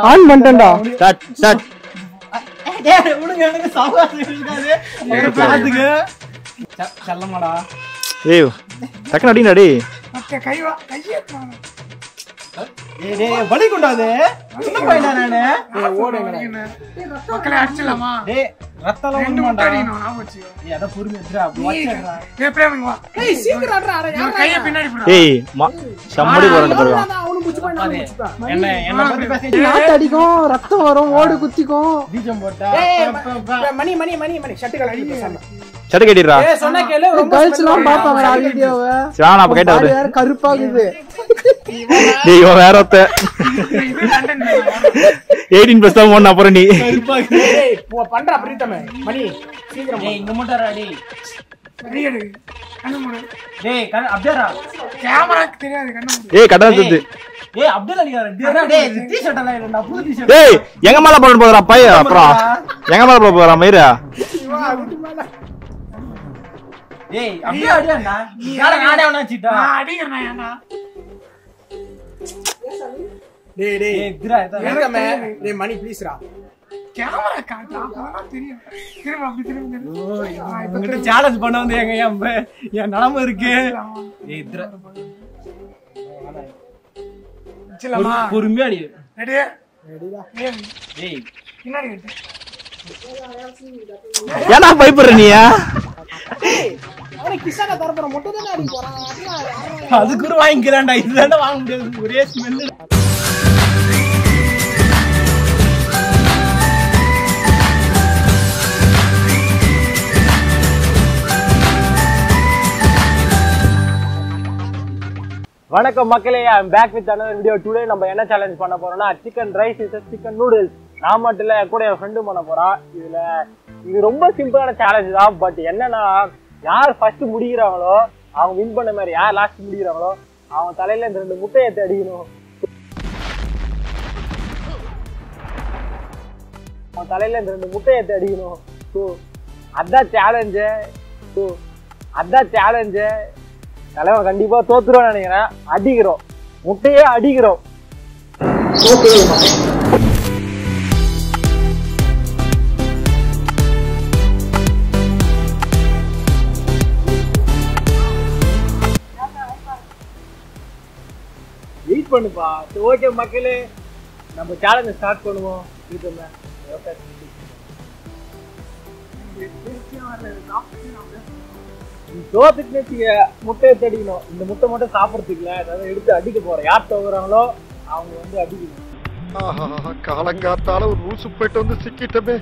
On பண்ணிட்டேன்டா. Start start. டேய் உனக்கு எனக்கு சவால் இருக்காது. ஒரு பாத்துங்க. செல்லமாடா. ஏய் டக்குனு அடிங்கடா டேய். ஓகே கைவா கையேத்துறா. டேய் வலி கொண்டாதே. சின்ன பையனா நானே. டேய் ஓடுங்க. மக்களே அடிச்சலாமா? டேய் ரத்தலாம் ஒண்ணுமாடா. அடிக்கணும் நான் வச்சியோ. டேய் அத பொறுமையா எடுறா. வாச்சறா. டேய் பிரேமங்க வா. டேய் சீக்கிரம் அடறா. யார் கைய பின்னாடி போடா. ஏய் சம்மடி போறேன்னு பாருங்க. அவனு புடிச்சு பண்ணா. என்ன பத்தி பேசிட்டு நாட்டு அடிக்கும், ரத்தம் வரும், ஓடு குத்திக்கும். பீஜம் போட்டா. மணி மணி மணி மணி ஷட்டுகள் அடிக்க சொன்னா. சட்டை கட்டிடுறா. ஏய் சொன்னா கேளு. கேர்ள்ஸ்லாம் பாப்பாங்கடா வீடியோவை. சானா அப்ப கேட்டா வரு. யார் கருப்பாகுது. டேய் இவன் வேற ஒருத்த. 18+ தான் போன அப்புறம் நீ. டேய் பண்றா பிரீத்தமே. மணி சீக்கிரம் டேய் இங்க மட்டும்டா டேய். கையெடு. கண்ணு மூடு. டேய் அப்படியேடா. கேமராக்கு தெரியாது கண்ணு மூடு. ஏய் கட்டா சுத்து. ஏய் அப்படியே அடிடா. டேய் டி-ஷர்ட் எல்லாம் இல்லடா. புது டி-ஷர்ட். டேய் எங்க மேல போற போறா பைய அப்புறம். எங்க மேல போறா மயிரா. டேய் அப்படியே அடிடா. நானே அவனாச்சிட்டா. நான் அடிக்கிறேன் ஏன்னா. டேய் டேய் இதுடா பிரீத்தமே. டேய் மணி ப்ளீஸ்ரா. கேமரா காட்டா அப்பதான் தெரியும். திரும்ப அப்படி திரும்ப. உன்கிட்ட சேலஞ்ச் பண்ண வந்து என் நிலைமை இருக்கு. ஏய் இதுடா. அடிச்சலாமா? பொறுமையா அடி. ரெடி? ரெடிடா. டேய் பின்னாடி கட்டு. ஏன்னா பயப்படுற நீ? அவனே கிஷான தரப்புற மட்டும் தான் அடி போறான். அதுக்கு ஒரு வாங்கிக்கலாம்டா. இதுதான்டா வாங்க முடியாது. ஒரே ஸ்மெல். வணக்கம் மக்களே, I am back with another video. Today நம்ம என்ன சேலஞ்ச் பண்ண போறோம்னா chicken rice is chicken noodles. நான் மட்டும் இல்ல, கூட என் ஃப்ரெண்டும் பண்ண போறான். இது ரொம்ப சிம்பிளான சேலஞ்ச் தான். பட் என்னன்னா, யார் ஃபர்ஸ்ட் முடிக்கிறாங்களோ அவங்க வின் பண்ண மாதிரி. யார் லாஸ்ட் முடிக்கிறாங்களோ அவங்க தலையில இந்த 2 முட்டையை எடுத்து அடிக்கணும். அவன் தலையில இந்த 2 முட்டையை எடுத்து அடிக்கணும். ஸோ அதான் சேலஞ்சு. தலைவன் கண்டிப்பா தோத்துருவோம் நினைக்கிறேன். அடிக்கிறோம், முட்டையே அடிக்கிறோம். வெயிட் பண்ணுப்பா. ஓகே மக்களே, நம்ம சேலஞ்சை ஸ்டார்ட் பண்ணுவோம். முட்டையை அடிக்கணும். இந்த முட்டை மட்டும் சாப்பிடறதுக்குல ஏதாவது எடுத்து அடிக்க போறேன். யார் தோகுறாங்களோ அவங்க வந்து அடிக்கணும். காலங்காத்தால ஒரு ரூசு போயிட்டு வந்து சிக்கிட்டமே.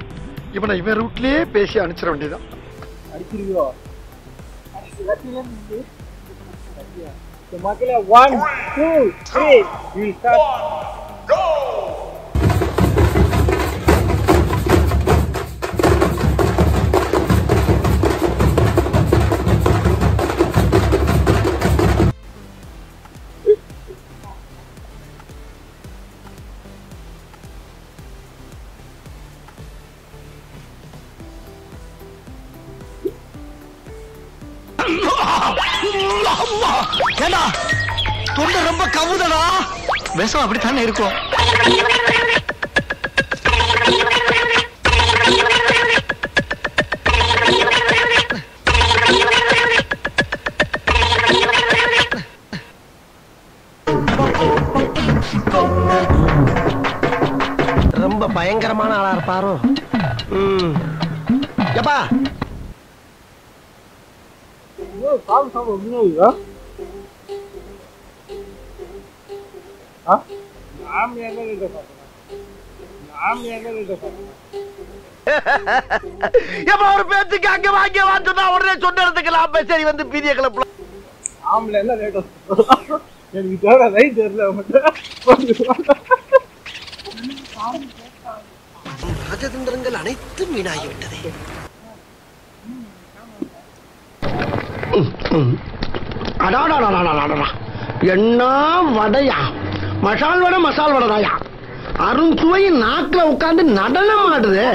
இவன் ரூட்லயே பேசி அனுப்பிச்சிட வேண்டியதான். அடிச்சிருவியோ மக்களே? 1 2 3 we start. Go. ஏண்டா தொண்டை ரொம்ப கவுதடா. விஷம் அப்படித்தானே இருக்கும். ரொம்ப பயங்கரமான ஆளா இருப்பாரோ. எப்பா ஒரு பேச்சுக்கு அங்க வாங்க வாங்க உடனே சொன்னதுக்கு சரி வந்து பீதிய கிளப்பலாம். ஆம்ல என்ன ரேட் எனக்கு தேவை ரைட் தெரியல. ராஜதந்திரங்கள் அனைத்தும் வீணாகிவிட்டது. என்ன வடையா? மசால் வடைதாயா? அருண் சுவையின் நாக்குல உட்கார்ந்து நடனம் ஆடுது.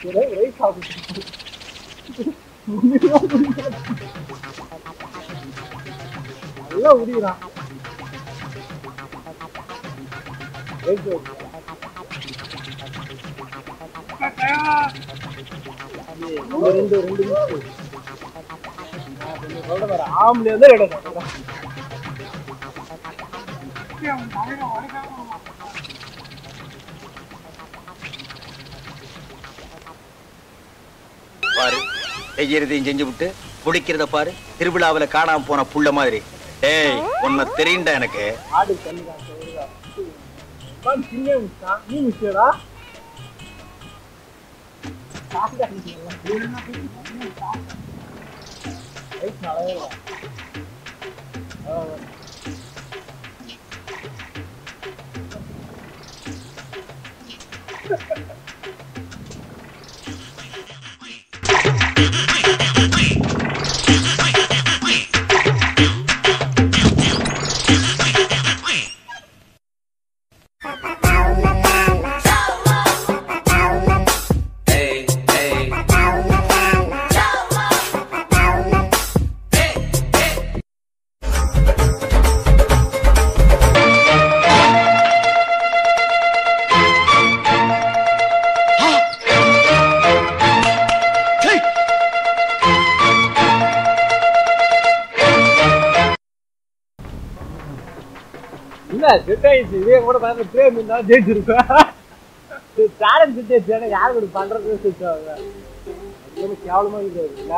ரைஸ் சாப்பிட்டு நல்லா உரிகிறான். ஆம்பளை வந்து ரெண்டு பாரு செய்யறதையும் செஞ்சு விட்டு குடிக்கிறத பாரு. திருவிழாவில காணாம போன புள்ள மாதிரி. ஏய் உன்னை தெரியுண்டா எனக்கு. ஆடு கண்ணுதான் நீ மிஸ்டரா இதே கூட பிரேம் இருந்தா ஜெயிச்சிருப்பேன். யாரு கூட பண்றது கேவலமா இருக்குல்ல.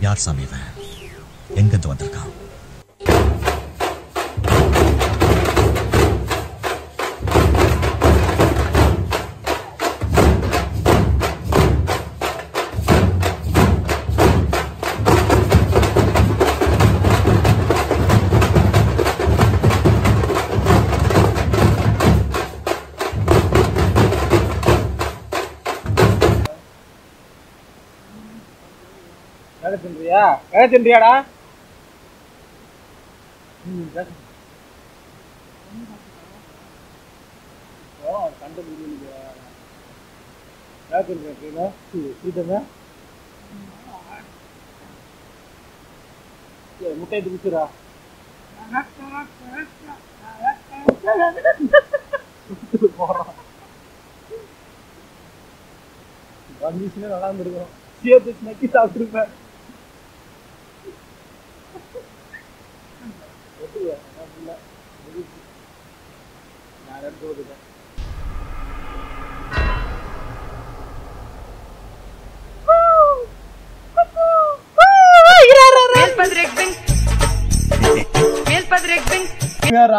யார் சாமி இவன்? எங்கிருந்து வந்திருக்கான்? தின்றியாடா? முட்டை பிடிச்சுரா வந்துச்சுன்னா நல்லா இருந்திருக்கும். சேர்த்து நக்கி சாப்பிட்டுருப்பேன்.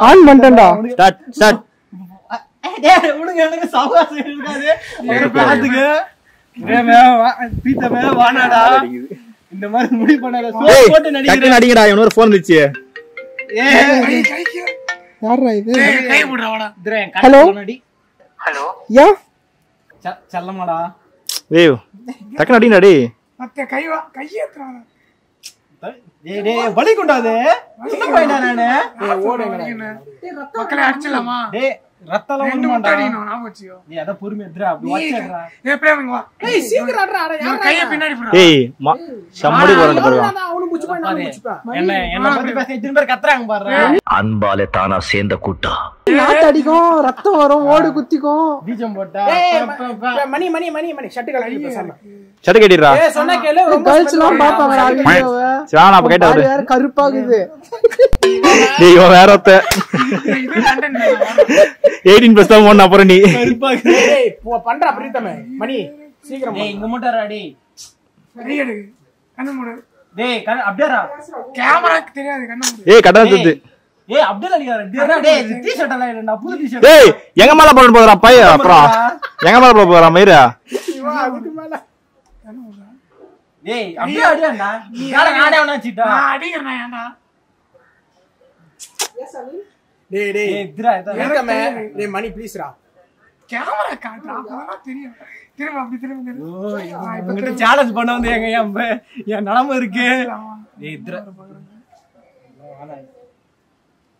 ஆன் பண்ணிட்டேன்டா. Start start. டேய் உனக்கு எனக்கு சவாசம் இருக்காது. ஒரு பாத்துக்கு பிரேமே பீத்தமே வானாடா. இந்த மாதிரி முடி பண்ணாத சோ போட்டு டக்கு நடிங்கடா. இவனோட ஃபோன் வந்துச்சு. ஏய் யாரா இது? கை போடுறா வாடா. ஹலோ ஹலோ யா செல்லமாடா. ஏய் டக்கு நடிங்கடா டேய். மத்த கையேத்துறானே. டேய் டேய் வலி கொண்டாதே. சின்ன பையனா நானே. ஓடுங்கடா. மக்களே அடிச்சலாமா? டேய் ரத்தலாம் ஒண்ணுமாடா. நான் வச்சியோ. நீ அத பொறுமையா எடுறா. அப்படி வாச்சறா. ஏய் பிரேமிங்க வா. ஏய் சீக்கிரம் அடறா. யார் கைய பின்னாடி போறா. ஏய் சம்மடி போறேன்னு பாருங்க. அவனு முச்சு போய் நான் முச்சுப்பேன். என்ன பத்தி பேச இத்தனை பேர் கத்துறாங்க பாருடா. அன்பாலே தானா சேர்ந்த கூட்டம். நாட்டு அடிக்கும், ரத்தம் வரும், ஓடு குத்திக்கும். பீஜம் போட்டா. மணி ஷர்ட் கலட்டி பேசாம. சட்டை கட்டிடுறா. ஏய் சொன்னா கேளு. கேர்ள்ஸ்லாம் பாப்பாங்கடா வீடியோவை. சரி நான் அப்ப கேட்டா வேற கருப்பாகுது. டேய் இவன் வேற ஒருத்த 18+ தான் போன அப்புறம் நீ டேய் பண்றா பிரீத்தமே மணி சீக்கிரம் டேய் இங்க மட்டும் டேய் சரி எடு கண்ணு மூடு. டேய் அப்படியேடா கேமராக்கு தெரியாது கண்ணு மூடு. ஏய் கடை தத்து ஏய் அப்படியே அடிக்காத டேய் டி-ஷர்ட் எல்லாம் இல்லடா புது டி-ஷர்ட் டேய் எங்க மேல போற போறா பைய அப்புறம் எங்க மேல போறா மயிரா அதுக்கு மேல டேய் அப்படியே அடியாடா யார நானே வனாச்சிட்டா நான் அடிக்கிறேன் ஏன்டா. டேய் டேய் இதுடா பிரீத்தமே டேய் மணி ப்ளீஸ்ரா. கேமரா காட்டுறா அப்பதான் தெரியும். திரும்ப அப்படி திரும்ப உங்ககிட்ட சேலஞ்ச் பண்ண வந்து என் நிலைமை இருக்கு டேய் இதுடா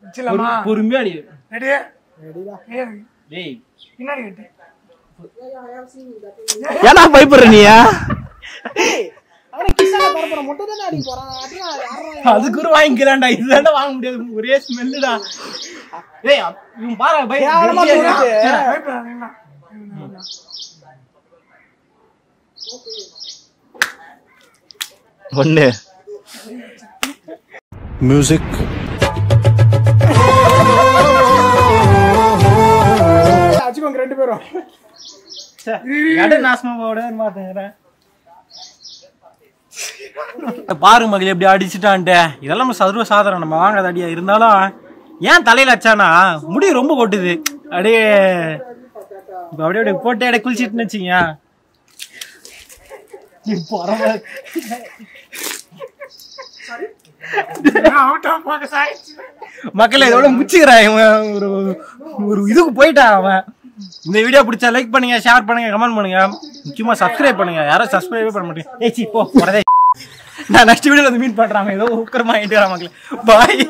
வச்சிடலாமா? பொறுமையா அடி ரெடி ரெடிடா. டேய் பின்னாடி கட்டு. ஏன்னா பயப்படுற நீயா அவனே கிஷான பரபர மொட்டை தான அடி போறான். அட்ரா யாரா அதுக்கு ஒரு வாங்கிக்கலாம்டா இதுதான்டா வாங்க முடியாது ஒரே ஸ்மெல்லுடா டேய் இவன் பாரு பை கேவலமா தோணுது. பயப்படாதீங்களா? ஒண்ணு மியூசிக் அச்சுக்கோங்க ரெண்டு பேரும். எட நாசமா போட மாட்டேங்கறேன் பாரு மகளே எப்படி அடிச்சிட்டான்டே இதெல்லாம் சர்வ சாதாரண நம்ம வாங்காத அடியா இருந்தாலும் ஏன் தலையில அச்சானா முடி ரொம்ப கொட்டுது அப்படியே அப்படியே போட்டு அப்படியே குளிச்சிட்டுன்னு வச்சிங்க அவுட் ஆஃப் ஃபோக்கஸ் ஆயிடுச்சு. மக்கள் இதோட முச்சுக்கிறான் ஒரு இதுக்கு போயிட்டான் அவன். இந்த வீடியோ பிடிச்சா லைக் பண்ணுங்க, ஷேர் பண்ணுங்க, கமெண்ட் பண்ணுங்க, முக்கியமா சப்ஸ்கிரைப் பண்ணுங்க. யாரும் சப்ஸ்கிரைபே பண்ண மாட்டேங்க. ஏச்சி போ நான் நெக்ஸ்ட் வீடியோல வந்து மீட் பண்றாங்க. ஏதோ உக்கரமா ஆயிட்டு மக்களே பாய்.